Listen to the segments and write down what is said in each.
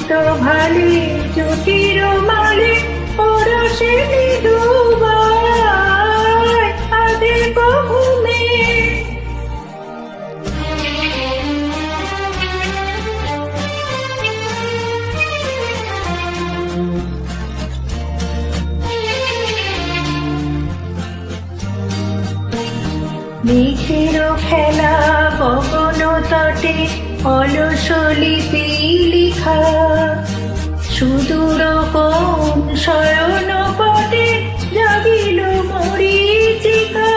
শান্ত ভালে জ্যোতির মালে পরশে ডুবায় আদে ঘুমে। মেঘের খেলা গগন তটে অলস লিপি লিখা, সুদূর কোন শয়ন পটে জাগিল মরীচিকা,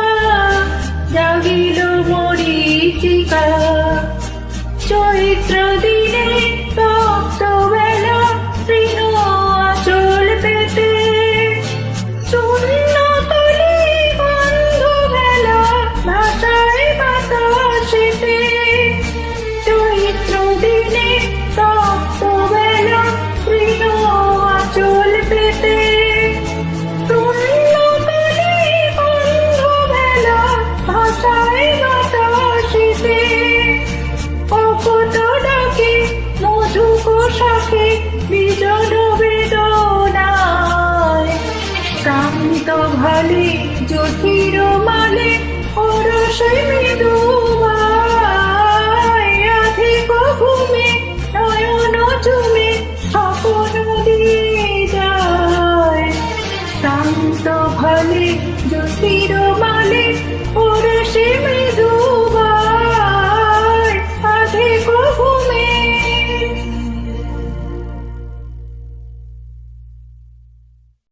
জাগিল মরীচিকা। চৈত্র দিনে তপ্ত বেলা তৃণ আঁচল পেতে, শূন্য তলে বন্ধ বেলা ভাষায় বাতাসেতে। চৈত্র দিনে তপ্ত বেলা তৃণ আঁচল পেতে, শূন্য তলে বন্ধ বেলা ভাষায় বাতাসেতে। অকত ডাকে মধুক শাকে বিজন বেদনায়, শান্ত ভালে জ্যোতির মালে পরশে